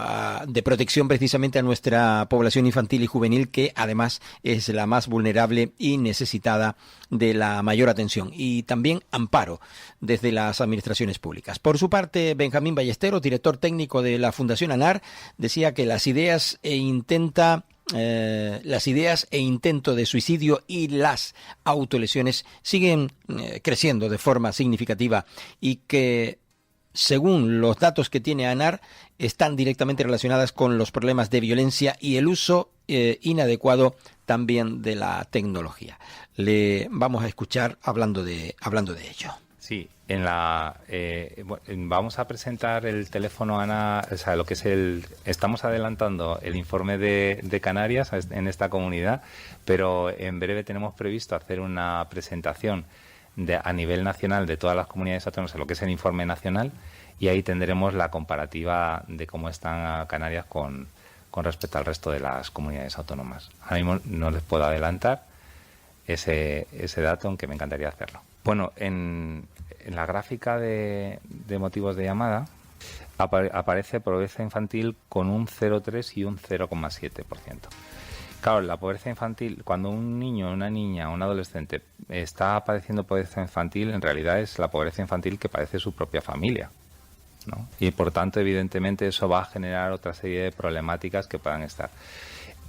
de protección precisamente a nuestra población infantil y juvenil, que además es la más vulnerable y necesitada de la mayor atención, y también amparo desde las administraciones públicas. Por su parte, Benjamín Ballesteros, director técnico de la Fundación ANAR, decía que las ideas e intento de suicidio y las autolesiones siguen creciendo de forma significativa, y que según los datos que tiene ANAR, están directamente relacionadas con los problemas de violencia y el uso inadecuado también de la tecnología. Le vamos a escuchar hablando de ello. Sí, vamos a presentar el teléfono ANAR, o sea, lo que es estamos adelantando el informe de Canarias en esta comunidad, pero en breve tenemos previsto hacer una presentación a nivel nacional de todas las comunidades autónomas, lo que es el informe nacional, y ahí tendremos la comparativa de cómo están Canarias con respecto al resto de las comunidades autónomas. Ahora mismo no les puedo adelantar ese dato, aunque me encantaría hacerlo. Bueno, en la gráfica de motivos de llamada aparece pobreza infantil con un 0,3 y un 0,7%. Claro, la pobreza infantil, cuando un niño, una niña, un adolescente está padeciendo pobreza infantil, en realidad es la pobreza infantil que padece su propia familia, ¿no? Y por tanto, evidentemente, eso va a generar otra serie de problemáticas que puedan estar.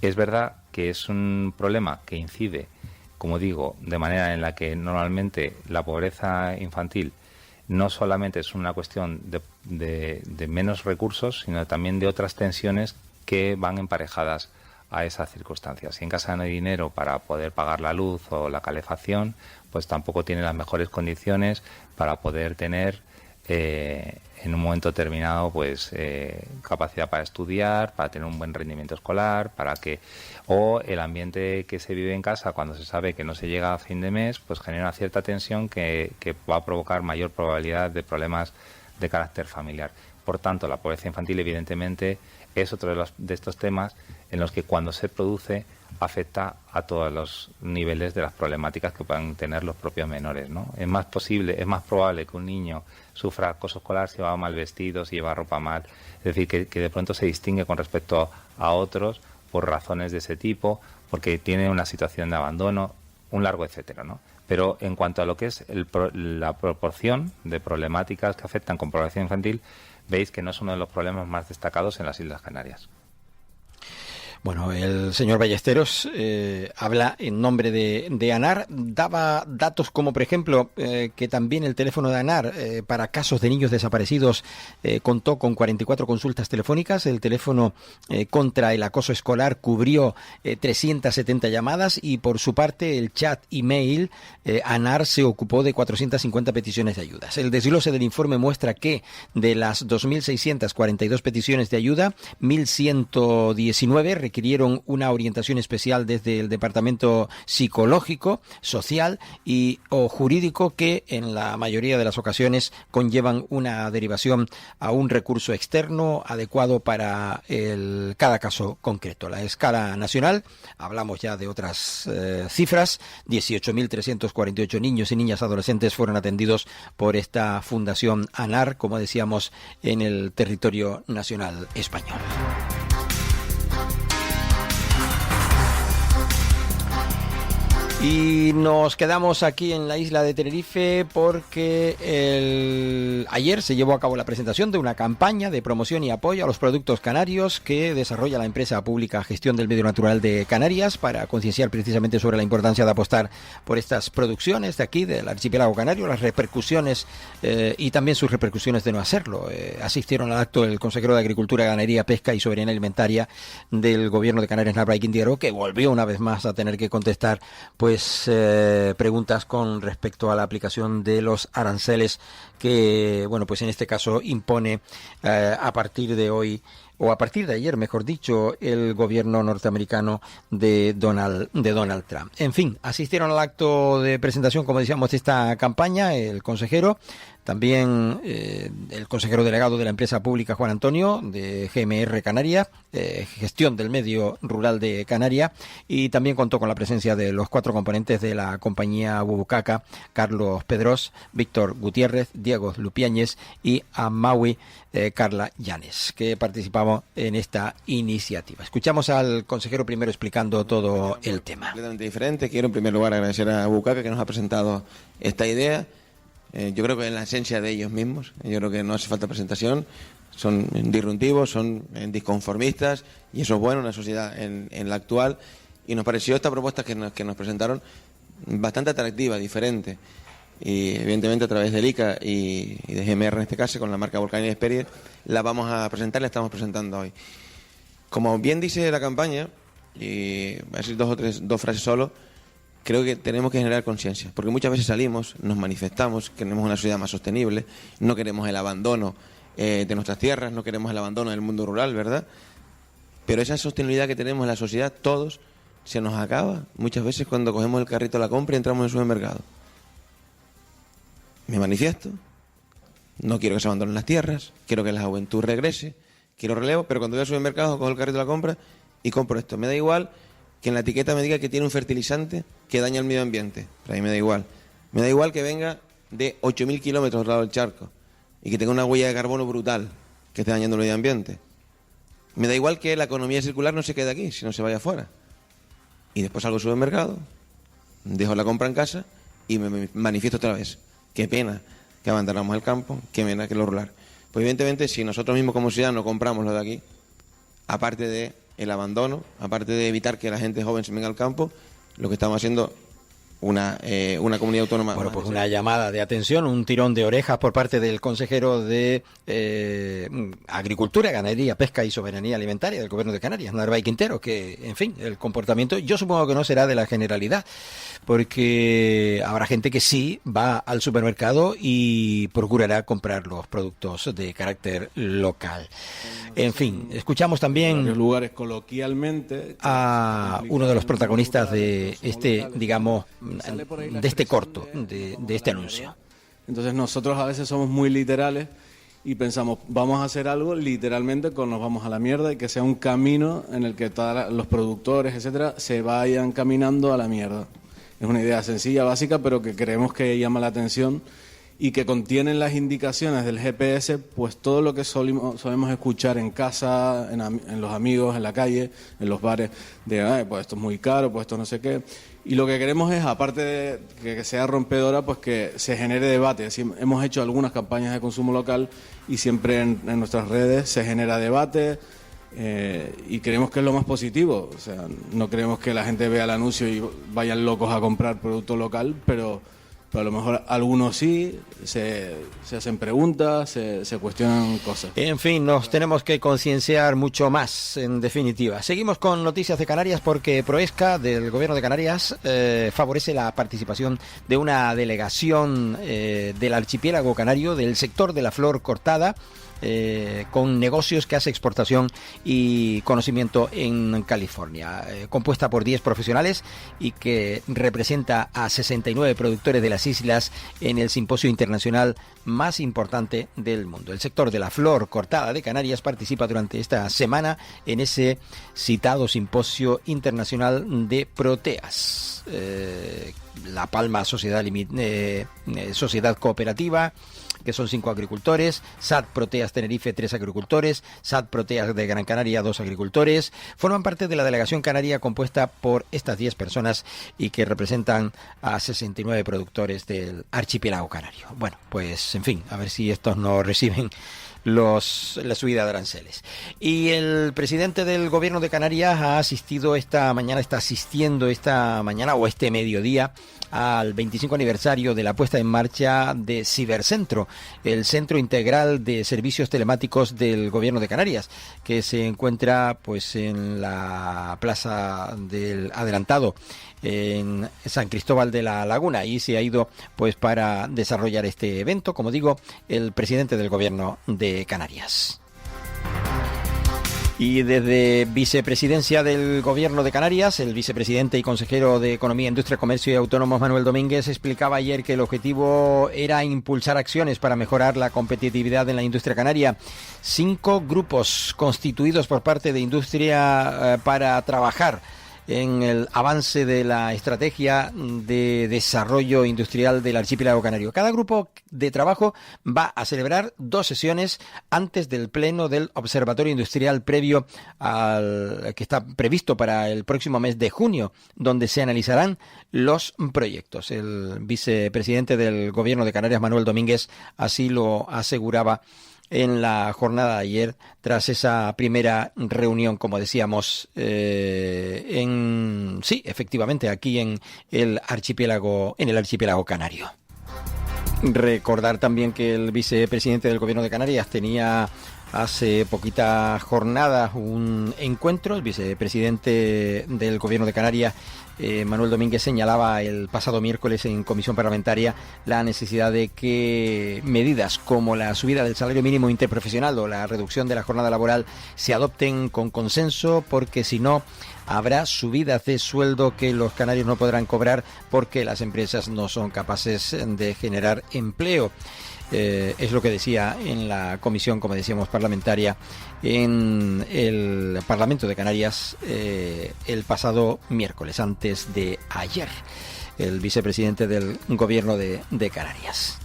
Es verdad que es un problema que incide, como digo, de manera en la que normalmente la pobreza infantil no solamente es una cuestión de menos recursos, sino también de otras tensiones que van emparejadas a esas circunstancias. Si en casa no hay dinero para poder pagar la luz o la calefacción, pues tampoco tiene las mejores condiciones para poder tener en un momento determinado pues capacidad para estudiar, para tener un buen rendimiento escolar, o el ambiente que se vive en casa cuando se sabe que no se llega a fin de mes, pues genera una cierta tensión que va a provocar mayor probabilidad de problemas de carácter familiar. Por tanto, la pobreza infantil evidentemente es otro de estos temas en los que cuando se produce afecta a todos los niveles de las problemáticas que puedan tener los propios menores, ¿no? Es más probable que un niño sufra acoso escolar si va mal vestido, si lleva ropa mal, es decir, que de pronto se distingue con respecto a otros por razones de ese tipo, porque tiene una situación de abandono, un largo etcétera, ¿no? Pero en cuanto a lo que es la proporción de problemáticas que afectan con pobreza infantil, veis que no es uno de los problemas más destacados en las Islas Canarias. Bueno, el señor Ballesteros habla en nombre de ANAR, daba datos como, por ejemplo, que también el teléfono de ANAR para casos de niños desaparecidos contó con 44 consultas telefónicas. El teléfono contra el acoso escolar cubrió 370 llamadas y, por su parte, el chat email ANAR se ocupó de 450 peticiones de ayudas. El desglose del informe muestra que de las 2.642 peticiones de ayuda, 1.119 requirieron una orientación especial desde el Departamento Psicológico, Social o Jurídico, que en la mayoría de las ocasiones conllevan una derivación a un recurso externo adecuado para cada caso concreto. La escala nacional, hablamos ya de otras cifras, 18.348 niños y niñas adolescentes fueron atendidos por esta Fundación ANAR, como decíamos, en el territorio nacional español. Y nos quedamos aquí en la isla de Tenerife porque ayer se llevó a cabo la presentación de una campaña de promoción y apoyo a los productos canarios que desarrolla la empresa pública Gestión del Medio Natural de Canarias para concienciar precisamente sobre la importancia de apostar por estas producciones de aquí, del archipiélago canario, las repercusiones y también sus repercusiones de no hacerlo. Asistieron al acto el consejero de Agricultura, Ganadería, Pesca y Soberanía Alimentaria del Gobierno de Canarias, Nabray Quintero, que volvió una vez más a tener que contestar preguntas con respecto a la aplicación de los aranceles que, bueno, pues en este caso impone a partir de hoy, o a partir de ayer, mejor dicho, el gobierno norteamericano de Donald Trump. En fin, asistieron al acto de presentación, como decíamos, de esta campaña, el consejero, también el consejero delegado de la empresa pública, Juan Antonio, de GMR Canarias, Gestión del Medio Rural de Canarias, y también contó con la presencia de los 4 componentes de la compañía Bubucaca, Carlos Pedros, Víctor Gutiérrez, Diego Lupiáñez y Amaui Carla Llanes, que participamos en esta iniciativa. Escuchamos al consejero primero explicando todo el tema. Completamente diferente. Quiero en primer lugar agradecer a Bubucaca que nos ha presentado esta idea. Yo creo que en la esencia de ellos mismos, yo creo que no hace falta presentación, son disruptivos, son disconformistas y eso es bueno en una sociedad en la actual, y nos pareció esta propuesta que nos presentaron bastante atractiva, diferente, y evidentemente a través del ICA y de GMR en este caso, con la marca Volcán y Experience, la vamos a presentar, la estamos presentando hoy. Como bien dice la campaña, y voy a decir dos frases solo, creo que tenemos que generar conciencia, porque muchas veces salimos, nos manifestamos, queremos una sociedad más sostenible, no queremos el abandono de nuestras tierras, no queremos el abandono del mundo rural, ¿verdad? Pero esa sostenibilidad que tenemos en la sociedad, todos, se nos acaba muchas veces cuando cogemos el carrito a la compra y entramos en el supermercado. me manifiesto, no quiero que se abandonen las tierras, quiero que la juventud regrese, quiero relevo, pero cuando voy al supermercado cojo el carrito de la compra y compro esto. Me da igual que en la etiqueta me diga que tiene un fertilizante que daña el medio ambiente, pero a mí me da igual. Me da igual que venga de 8.000 kilómetros al lado del charco y que tenga una huella de carbono brutal que esté dañando el medio ambiente. Me da igual que la economía circular no se quede aquí, sino se vaya afuera. Y después salgo al supermercado, dejo la compra en casa y me manifiesto otra vez. Qué pena que abandonamos el campo, qué pena que lo rural. Pues evidentemente, si nosotros mismos como ciudadanos compramos lo de aquí, aparte de el abandono, aparte de evitar que la gente joven se venga al campo, lo que estamos haciendo una comunidad autónoma. Bueno, pues una llamada de atención, un tirón de orejas por parte del consejero de Agricultura, Ganadería, Pesca y Soberanía Alimentaria del Gobierno de Canarias, Narváez Quintero, que, en fin, el comportamiento yo supongo que no será de la generalidad, porque habrá gente que sí va al supermercado y procurará comprar los productos de carácter local. En fin, escuchamos también en lugares coloquialmente a uno de los protagonistas de este, digamos, de este corto, de este anuncio. Entonces nosotros a veces somos muy literales y pensamos, vamos a hacer algo literalmente con nos vamos a la mierda y que sea un camino en el que todos los productores, etcétera, se vayan caminando a la mierda. Es una idea sencilla, básica, pero que creemos que llama la atención y que contienen las indicaciones del GPS, pues todo lo que solemos escuchar en casa, en los amigos, en la calle, en los bares, de pues esto es muy caro, pues esto no sé qué. Y lo que queremos es, aparte de que sea rompedora, pues que se genere debate. Así, hemos hecho algunas campañas de consumo local y siempre en nuestras redes se genera debate y creemos que es lo más positivo. O sea, no queremos que la gente vea el anuncio y vayan locos a comprar producto local, pero a lo mejor algunos sí, se hacen preguntas, se cuestionan cosas. En fin, nos tenemos que concienciar mucho más, en definitiva. Seguimos con noticias de Canarias porque Proesca, del Gobierno de Canarias, favorece la participación de una delegación del archipiélago canario del sector de la flor cortada, con negocios que hace exportación y conocimiento en California, compuesta por 10 profesionales y que representa a 69 productores de las islas en el simposio internacional más importante del mundo. El sector de la flor cortada de Canarias participa durante esta semana en ese citado simposio internacional de proteas. La Palma Sociedad Cooperativa, que son 5 agricultores, SAT Proteas Tenerife 3 agricultores, SAT Proteas de Gran Canaria 2 agricultores, forman parte de la delegación canaria compuesta por estas 10 personas y que representan a 69 productores del archipiélago canario. Bueno, pues en fin, a ver si estos no reciben la subida de aranceles. Y el presidente del Gobierno de Canarias está asistiendo esta mañana o este mediodía al 25 aniversario de la puesta en marcha de Cibercentro, el Centro Integral de Servicios Telemáticos del Gobierno de Canarias, que se encuentra pues en la Plaza del Adelantado, en San Cristóbal de la Laguna, y se ha ido pues para desarrollar este evento, como digo, el presidente del Gobierno de Canarias. Y desde Vicepresidencia del Gobierno de Canarias, el vicepresidente y consejero de Economía, Industria, Comercio y Autónomos, Manuel Domínguez, explicaba ayer que el objetivo era impulsar acciones para mejorar la competitividad en la industria canaria. 5 grupos constituidos por parte de Industria para trabajar en el avance de la estrategia de desarrollo industrial del archipiélago canario. Cada grupo de trabajo va a celebrar 2 sesiones antes del pleno del Observatorio Industrial previo al que está previsto para el próximo mes de junio, donde se analizarán los proyectos. El vicepresidente del Gobierno de Canarias, Manuel Domínguez, así lo aseguraba en la jornada de ayer, tras esa primera reunión, como decíamos, efectivamente, aquí en el archipiélago canario. Recordar también que el vicepresidente del Gobierno de Canarias tenía hace poquitas jornadas un encuentro. El vicepresidente del Gobierno de Canarias, Manuel Domínguez, señalaba el pasado miércoles en comisión parlamentaria la necesidad de que medidas como la subida del salario mínimo interprofesional o la reducción de la jornada laboral se adopten con consenso, porque si no habrá subidas de sueldo que los canarios no podrán cobrar porque las empresas no son capaces de generar empleo. Es lo que decía en la comisión, como decíamos, parlamentaria en el Parlamento de Canarias el pasado miércoles, antes de ayer, el vicepresidente del Gobierno de Canarias.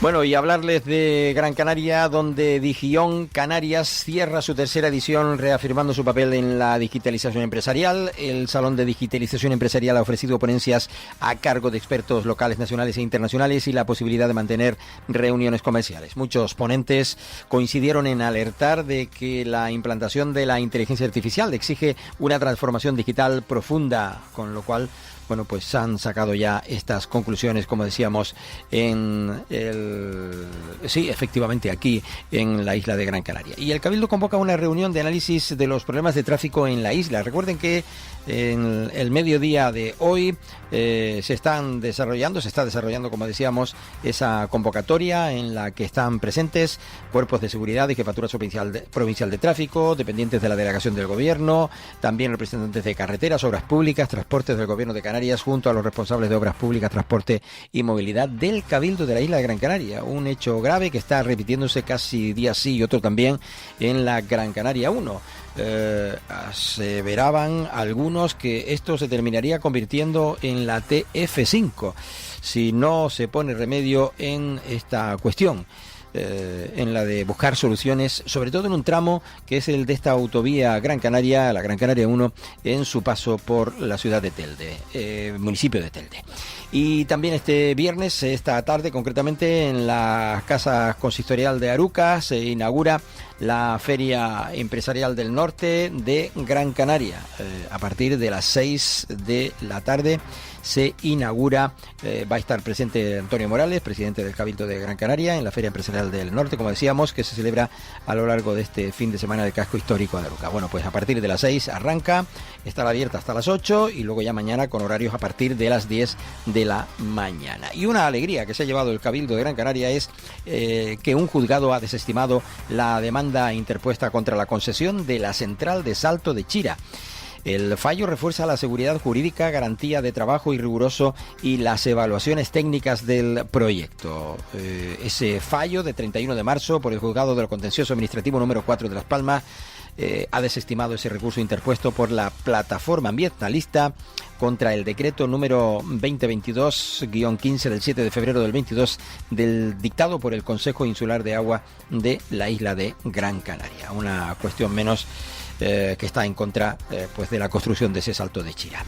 Bueno, y hablarles de Gran Canaria, donde Digión Canarias cierra su tercera edición reafirmando su papel en la digitalización empresarial. El Salón de Digitalización Empresarial ha ofrecido ponencias a cargo de expertos locales, nacionales e internacionales y la posibilidad de mantener reuniones comerciales. Muchos ponentes coincidieron en alertar de que la implantación de la inteligencia artificial exige una transformación digital profunda, con lo cual, bueno, pues han sacado ya estas conclusiones, como decíamos, efectivamente aquí en la isla de Gran Canaria. Y el Cabildo convoca una reunión de análisis de los problemas de tráfico en la isla. Recuerden que en el mediodía de hoy se está desarrollando, como decíamos, esa convocatoria en la que están presentes cuerpos de seguridad y Jefatura Provincial de Tráfico, dependientes de la delegación del Gobierno, también representantes de carreteras, obras públicas, transportes del Gobierno de Canarias, junto a los responsables de obras públicas, transporte y movilidad del Cabildo de la isla de Gran Canaria. Un hecho grave que está repitiéndose casi día sí y otro también en la Gran Canaria 1. Aseveraban algunos que esto se terminaría convirtiendo en la TF5 si no se pone remedio en esta cuestión. En la de buscar soluciones, sobre todo en un tramo que es el de esta autovía Gran Canaria, la Gran Canaria 1, en su paso por la ciudad de Telde, municipio de Telde. Y también este viernes, esta tarde, concretamente en la Casa Consistorial de Aruca, se inaugura la Feria Empresarial del Norte de Gran Canaria. A partir de las 6 de la tarde se inaugura, va a estar presente Antonio Morales, presidente del Cabildo de Gran Canaria, en la Feria Empresarial del Norte, como decíamos, que se celebra a lo largo de este fin de semana del casco histórico de Aruca. Bueno, pues a partir de las 6 arranca, estará abierta hasta las 8 y luego ya mañana con horarios a partir de las 10 de la mañana. Y una alegría que se ha llevado el Cabildo de Gran Canaria es que un juzgado ha desestimado la demanda interpuesta contra la concesión de la central de Salto de Chira. El fallo refuerza la seguridad jurídica, garantía de trabajo y riguroso y las evaluaciones técnicas del proyecto. Ese fallo de 31 de marzo por el Juzgado de lo Contencioso Administrativo número 4 de Las Palmas ha desestimado ese recurso interpuesto por la plataforma ambientalista contra el decreto número 2022-15 del 7 de febrero del 22 del dictado por el Consejo Insular de Agua de la isla de Gran Canaria. Una cuestión menos que está en contra pues de la construcción de ese Salto de Chira.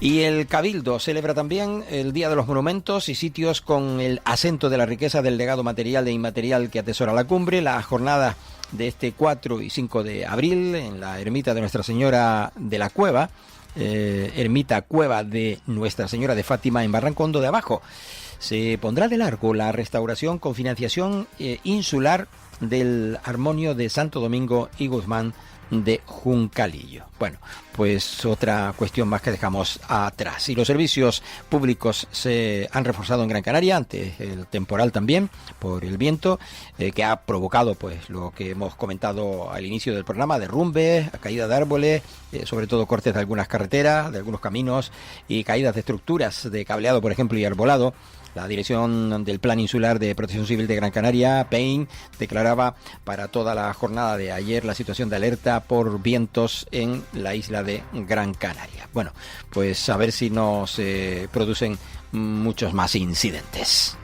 Y el Cabildo celebra también el Día de los Monumentos y Sitios con el acento de la riqueza del legado material e inmaterial que atesora la cumbre. La jornada de este 4 y 5 de abril en la ermita de Nuestra Señora de la Cueva, ermita Cueva de Nuestra Señora de Fátima en Barrancondo de Abajo. Se pondrá de largo la restauración con financiación insular del Armonio de Santo Domingo y Guzmán de Juncalillo. Bueno, pues otra cuestión más que dejamos atrás. Y los servicios públicos se han reforzado en Gran Canaria ante el temporal también por el viento que ha provocado pues lo que hemos comentado al inicio del programa: derrumbes, caída de árboles, sobre todo cortes de algunas carreteras, de algunos caminos y caídas de estructuras de cableado, por ejemplo, y arbolado. La Dirección del Plan Insular de Protección Civil de Gran Canaria, PEIN, declaraba para toda la jornada de ayer la situación de alerta por vientos en la isla de Gran Canaria. Bueno, pues a ver si no se producen muchos más incidentes.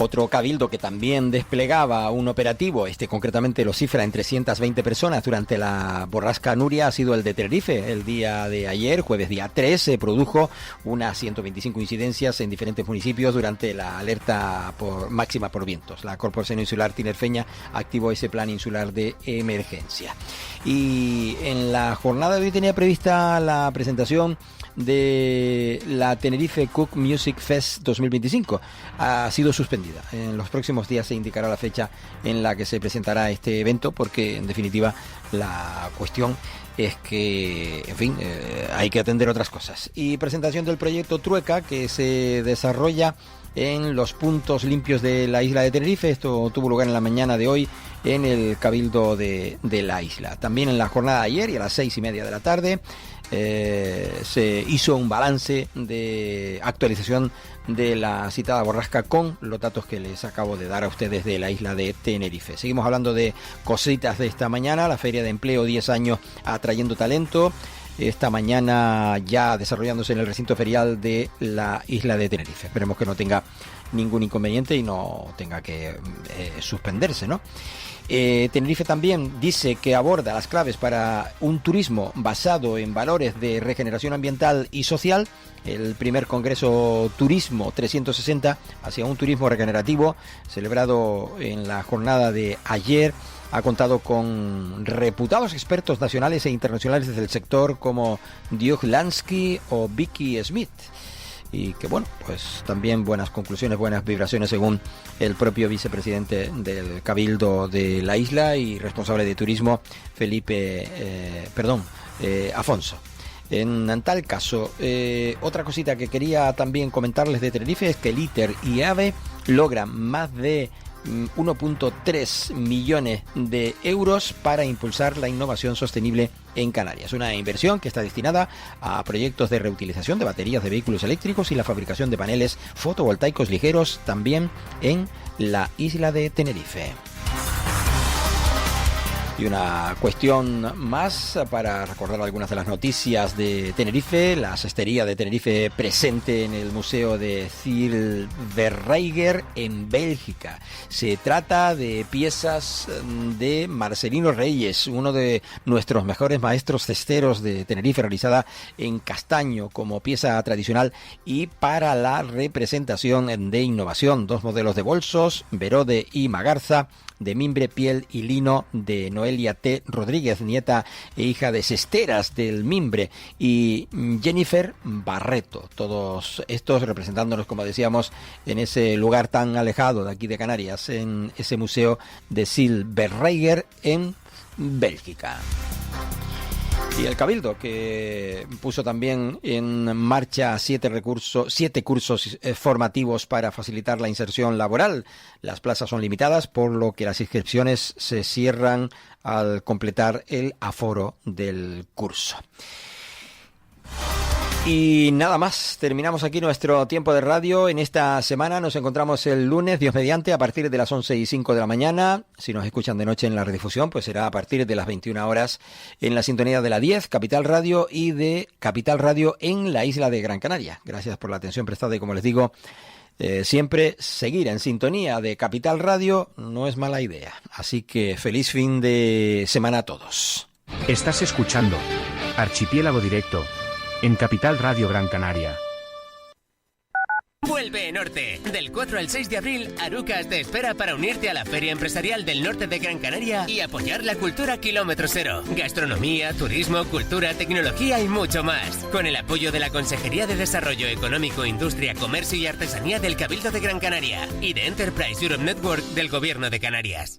Otro cabildo que también desplegaba un operativo, concretamente lo cifra en 320 personas durante la borrasca Nuria, ha sido el de Tenerife. El día de ayer, jueves día 3, se produjo unas 125 incidencias en diferentes municipios durante la alerta máxima por vientos. La Corporación Insular tinerfeña activó ese plan insular de emergencia. Y en la jornada de hoy tenía prevista la presentación de la Tenerife Cook Music Fest 2025. Ha sido suspendida. En los próximos días se indicará la fecha en la que se presentará este evento, porque en definitiva la cuestión es que, en fin, hay que atender otras cosas. Y presentación del proyecto Trueca, que se desarrolla en los puntos limpios de la isla de Tenerife. Esto tuvo lugar en la mañana de hoy en el Cabildo de la isla. También en la jornada de ayer y a las 6:30 de la tarde se hizo un balance de actualización de la citada borrasca con los datos que les acabo de dar a ustedes de la isla de Tenerife. Seguimos hablando de cositas de esta mañana. La Feria de Empleo 10 años atrayendo talento. Esta mañana ya desarrollándose en el recinto ferial de la isla de Tenerife. Esperemos que no tenga ningún inconveniente y no tenga que suspenderse, ¿no? Tenerife también dice que aborda las claves para un turismo basado en valores de regeneración ambiental y social. El primer Congreso Turismo 360 hacia un turismo regenerativo, celebrado en la jornada de ayer, ha contado con reputados expertos nacionales e internacionales del sector como Diog Lansky o Vicky Smith. Y que bueno, pues también buenas conclusiones, buenas vibraciones según el propio vicepresidente del Cabildo de la isla y responsable de turismo, Afonso. En tal caso, otra cosita que quería también comentarles de Tenerife es que el ITER y AVE logran más de 1.3 millones de euros para impulsar la innovación sostenible en Canarias. Una inversión que está destinada a proyectos de reutilización de baterías de vehículos eléctricos y la fabricación de paneles fotovoltaicos ligeros también en la isla de Tenerife. Y una cuestión más para recordar algunas de las noticias de Tenerife. La cestería de Tenerife presente en el Museo de Zilberreiger en Bélgica. Se trata de piezas de Marcelino Reyes, uno de nuestros mejores maestros cesteros de Tenerife, realizada en castaño como pieza tradicional y para la representación de innovación. 2 modelos de bolsos, Verode y Magarza, de mimbre, piel y lino, de Noelia T. Rodríguez, nieta e hija de cesteras del mimbre, y Jennifer Barreto, todos estos representándonos, como decíamos, en ese lugar tan alejado de aquí de Canarias, en ese museo de Zilberreiger en Bélgica. Y el Cabildo, que puso también en marcha 7 cursos formativos para facilitar la inserción laboral. Las plazas son limitadas, por lo que las inscripciones se cierran al completar el aforo del curso. Y nada más, terminamos aquí nuestro tiempo de radio. En esta semana nos encontramos el lunes, Dios mediante, a partir de las 11:05 de la mañana. Si nos escuchan de noche en la redifusión, pues será a partir de las 21 horas en la sintonía de la 10, Capital Radio, y de Capital Radio en la isla de Gran Canaria. Gracias por la atención prestada y, como les digo, siempre seguir en sintonía de Capital Radio no es mala idea. Así que feliz fin de semana a todos. Estás escuchando Archipiélago Directo en Capital Radio Gran Canaria. Vuelve Norte. Del 4 al 6 de abril, Arucas te espera para unirte a la Feria Empresarial del Norte de Gran Canaria y apoyar la cultura Kilómetro Cero. Gastronomía, turismo, cultura, tecnología y mucho más. Con el apoyo de la Consejería de Desarrollo Económico, Industria, Comercio y Artesanía del Cabildo de Gran Canaria y de Enterprise Europe Network del Gobierno de Canarias.